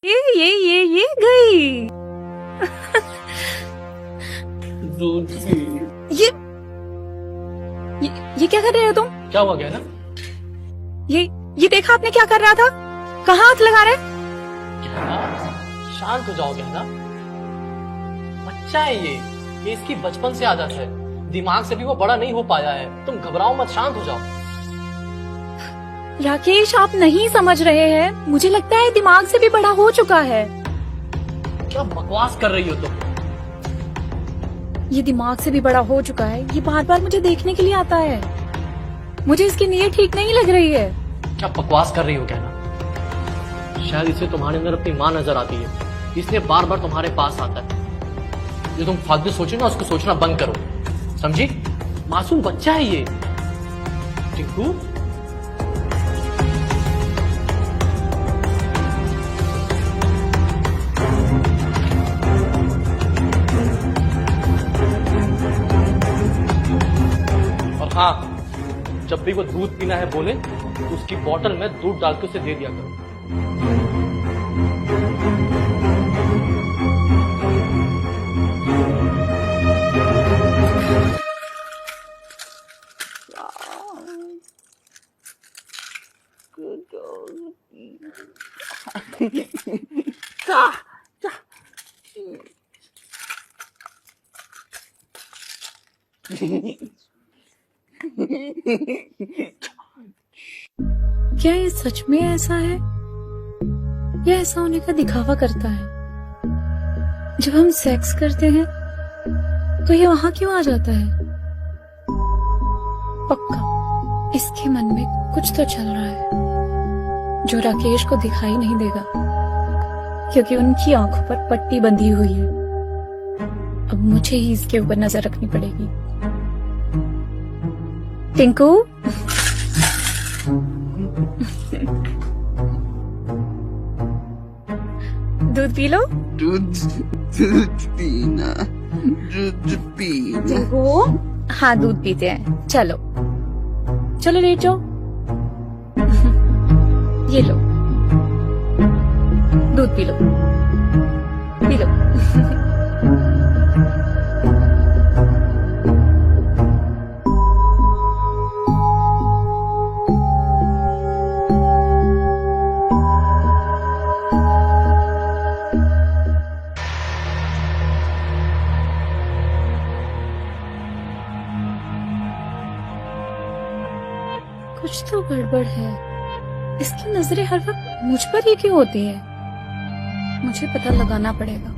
ये गई। ये ये क्या कर रहे हो तुम? क्या हुआ? गया ना? ये देखा आपने क्या कर रहा था? कहाँ हाथ लगा रहे? शांत हो जाओगे ना? बच्चा है ये इसकी बचपन से आदत है। दिमाग से भी वो बड़ा नहीं हो पाया है। तुम घबराओ मत, शांत हो जाओ। राकेश, आप नहीं समझ रहे हैं। मुझे लगता है दिमाग से भी बड़ा हो चुका है। क्या बकवास कर रही हो तुम? ये दिमाग से भी बड़ा हो चुका है। ये बार बार मुझे देखने के लिए आता है। मुझे इसकी नीयत ठीक नहीं लग रही है। क्या बकवास कर रही हो कहना? शायद इसे तुम्हारे अंदर अपनी माँ नजर आती है, इसलिए बार बार तुम्हारे पास आता है। जो तुम फालतू सोचो ना, उसको सोचना बंद करो, समझी? मासूम बच्चा है ये। टिंकू, और हाँ, जब भी वो दूध पीना है बोले तो उसकी बोतल में दूध डाल के उसे दे दिया करो। क्या ये सच में ऐसा है या ऐसा होने का दिखावा करता है? जब हम सेक्स करते हैं तो ये वहां क्यों आ जाता है? पक्का इसके मन में कुछ तो चल रहा है जो राकेश को दिखाई नहीं देगा, क्योंकि उनकी आंखों पर पट्टी बंधी हुई है। अब मुझे ही इसके ऊपर नजर रखनी पड़ेगी। टिंकू, दूध पी लो। दूध पीना। टिंकू, हाँ दूध पीते हैं। चलो चलो लेट जाओ। ये लो, दूध पी लो, पी लो। कुछ तो गड़बड़ है। इसकी नजरें हर वक्त मुझ पर ही क्यों होती है? मुझे पता लगाना पड़ेगा।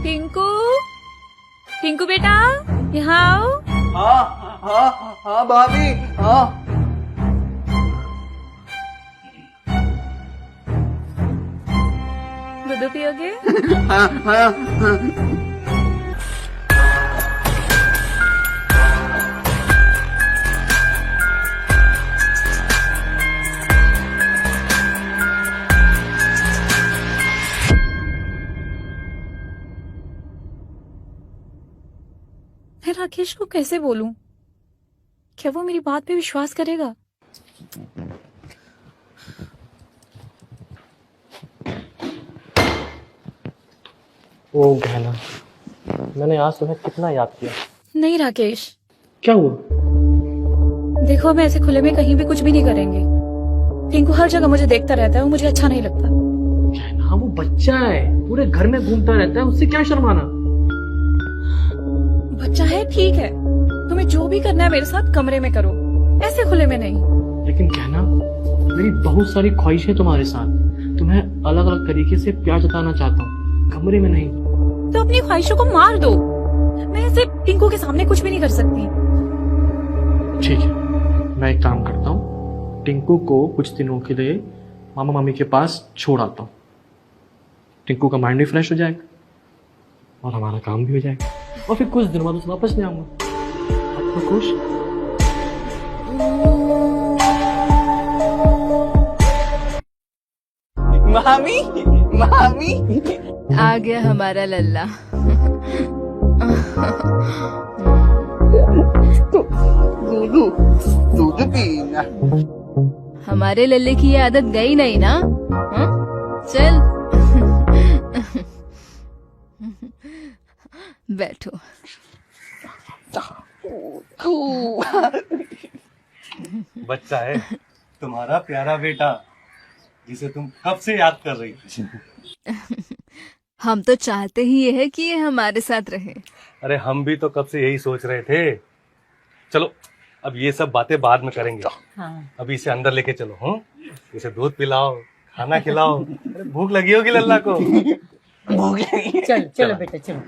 टिंकू, टिंकू बेटा, यहाँ आओ। हाँ हाँ हाँ भाभी, हाँ। दूध पियोगे? हाँ हाँ हाँ। मैं राकेश को कैसे बोलूं? क्या वो मेरी बात पे विश्वास करेगा? ओ गहना, मैंने आज तुम्हें कितना याद किया। नहीं राकेश। क्या हुआ? देखो, मैं ऐसे खुले में कहीं भी कुछ भी नहीं करेंगे। टिंकू हर जगह मुझे देखता रहता है, वो मुझे अच्छा नहीं लगता। गहना, वो बच्चा है, पूरे घर में घूमता रहता है, उससे क्या शर्माना? बच्चा है, ठीक है। तुम्हें जो भी करना है मेरे साथ कमरे में करो, ऐसे खुले में नहीं। लेकिन कहना, मेरी बहुत सारी ख्वाहिशें तुम्हारे साथ। तुम्हें अलग अलग तरीके से प्यार जताना चाहता हूँ, कमरे में नहीं। तो अपनी ख्वाहिशों को मार दो। मैं ऐसे टिंकू के सामने कुछ भी नहीं कर सकती। ठीक है, मैं एक काम करता हूँ, टिंकू को कुछ दिनों के लिए मामा मामी के पास छोड़ आता हूँ। टिंकू का माइंड भी फ्रेश हो जाएगा और हमारा काम भी हो जाएगा, और फिर कुछ दिनों बाद उसे वापस ले आऊंगा। अब तो खुश? मामी, मामी। आ गया हमारा लल्ला। दूध दूध पीना। हमारे लल्ले की ये आदत गई नहीं ना? हाँ? चल बैठो। बच्चा है तुम्हारा प्यारा बेटा, जिसे तुम कब से याद कर रही थी। हम तो चाहते ही ये है कि ये हमारे साथ रहे। अरे हम भी तो कब से यही सोच रहे थे। चलो अब ये सब बातें बाद में करेंगे। अभी इसे अंदर लेके चलो। इसे दूध पिलाओ, खाना खिलाओ। अरे भूख लगी होगी लल्ला को। भूख लगी। चलो चलो बेटा चलो।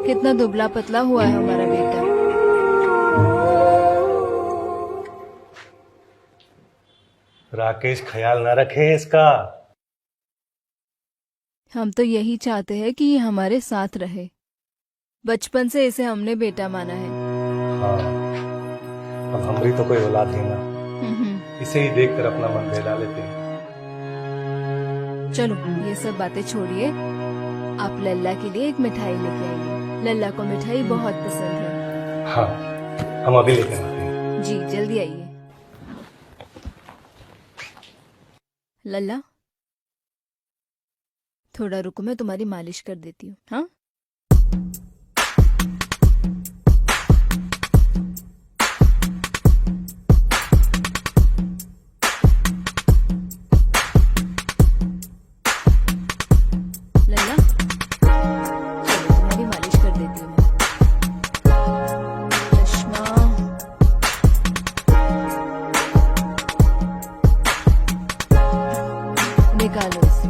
कितना दुबला पतला हुआ है हमारा बेटा। राकेश ख्याल ना रखे इसका। हम तो यही चाहते हैं कि ये हमारे साथ रहे। बचपन से इसे हमने बेटा माना है। हाँ, अब हम भी तो कोई औलाद नहीं ना, इसे ही देखकर अपना मन बहला लेते हैं। चलो ये सब बातें छोड़िए, आप लल्ला के लिए एक मिठाई लेके आइए। लल्ला को मिठाई बहुत पसंद है। हाँ, हम अभी लेके आते हैं। जी जल्दी आइए। लल्ला थोड़ा रुको, मैं तुम्हारी मालिश कर देती हूँ। हाँ लल्ला, चलो तुम्हारी मालिश कर देती हूँ मैं। चश्मा निकालो इसे।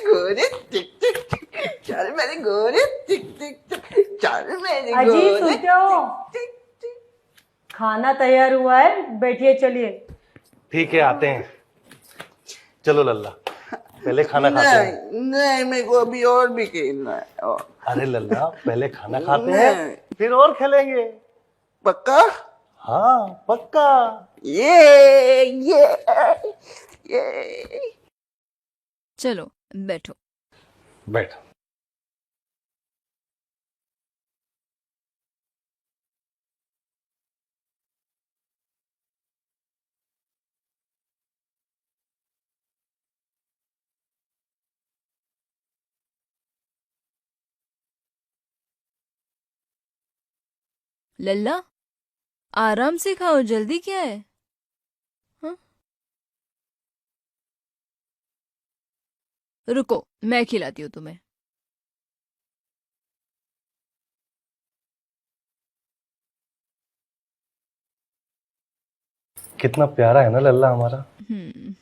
गोरे टिक टिक टिक, चल मेरे गोरे टिक टिक टिक, चल मेरे अजी गोरे सुनते हो? टिक टिक। खाना तैयार हुआ है, बैठिए चलिए। ठीक है, आते हैं। चलो लल्ला, पहले खाना खाते हैं। नहीं नहीं, मेरे को अभी और भी खेलना है। और अरे लल्ला, पहले खाना खाते हैं, फिर और खेलेंगे। पक्का? हाँ पक्का। ये चलो बैठो। बैठ। लल्ला आराम से खाओ, जल्दी क्या है? हाँ? रुको मैं खिलाती हूँ तुम्हें। कितना प्यारा है ना लल्ला हमारा। हम्म,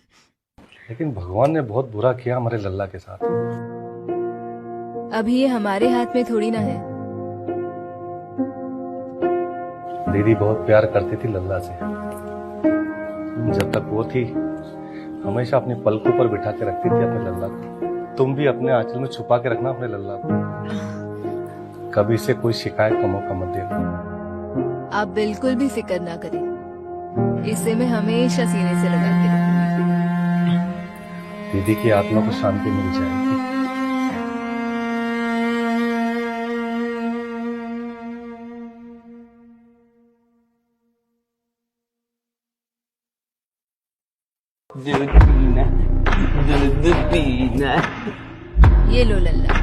लेकिन भगवान ने बहुत बुरा किया हमारे लल्ला के साथ। अभी ये हमारे हाथ में थोड़ी ना है। दीदी बहुत प्यार करती थी लल्ला से। जब तक वो थी, हमेशा अपने पलकों पर बिठा के रखती थी अपने लल्ला को। तुम भी अपने आंचल में छुपा के रखना अपने लल्ला को। कभी से कोई शिकायत का मौका मत देना। आप बिल्कुल भी फिक्र ना करें, इसे मैं हमेशा सीने से लगा के रखूंगी। दीदी की आत्मा को शांति मिल जाएगी। दूध पीना, दूध पीना। ये लो लल्ला।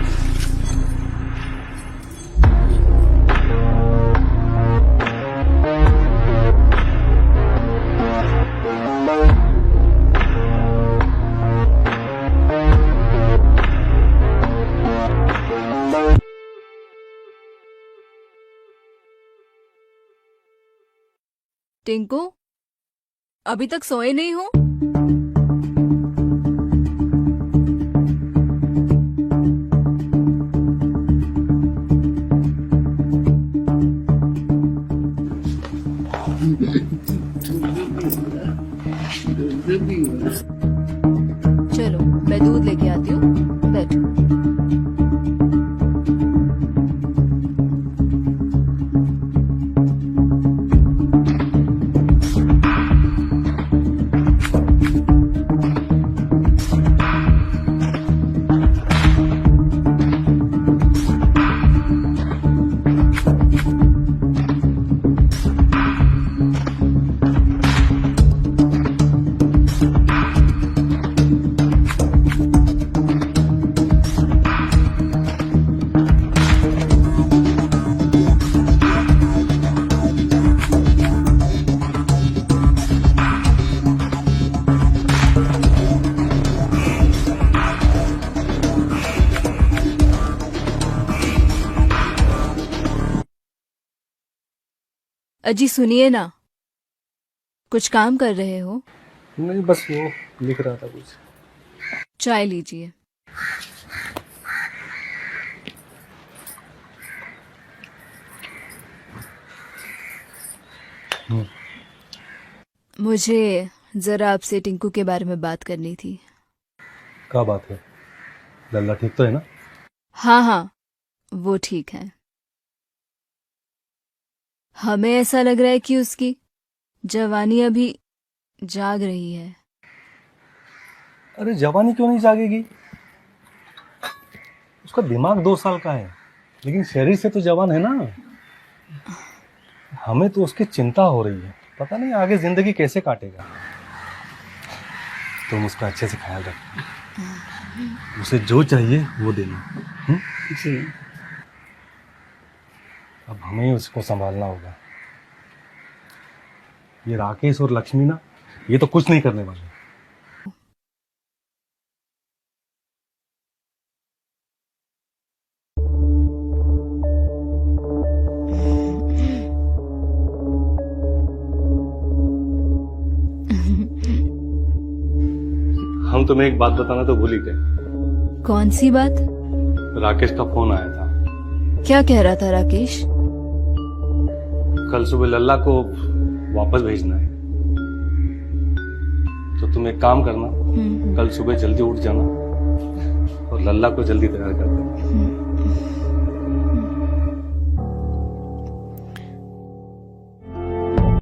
टिंकू अभी तक सोए नहीं हो? चलो मैं दूध लेके आती अजी सुनिए ना, कुछ काम कर रहे हो? नहीं, बस वो लिख रहा था कुछ। चाय लीजिए। मुझे जरा आपसे टिंकू के बारे में बात करनी थी। क्या बात है? लल्ला ठीक तो है ना? हाँ हाँ, वो ठीक है। हमें ऐसा लग रहा है कि उसकी जवानी अभी जाग रही है। अरे जवानी क्यों नहीं जागेगी? उसका दिमाग 2 साल का है, लेकिन शरीर से तो जवान है ना। हमें तो उसकी चिंता हो रही है, पता नहीं आगे जिंदगी कैसे काटेगा। तुम उसका अच्छे से ख्याल रखो, उसे जो चाहिए वो देना। जी। अब हमें ही उसको संभालना होगा। ये राकेश और लक्ष्मी ना, ये तो कुछ नहीं करने वाले। हम तुम्हें एक बात बताना तो भूल ही गए। कौन सी बात? राकेश का फोन आया था। क्या कह रहा था राकेश? कल सुबह लल्ला को वापस भेजना है, तो तुम एक काम करना, कल सुबह जल्दी उठ जाना और लल्ला को जल्दी तैयार कर देना।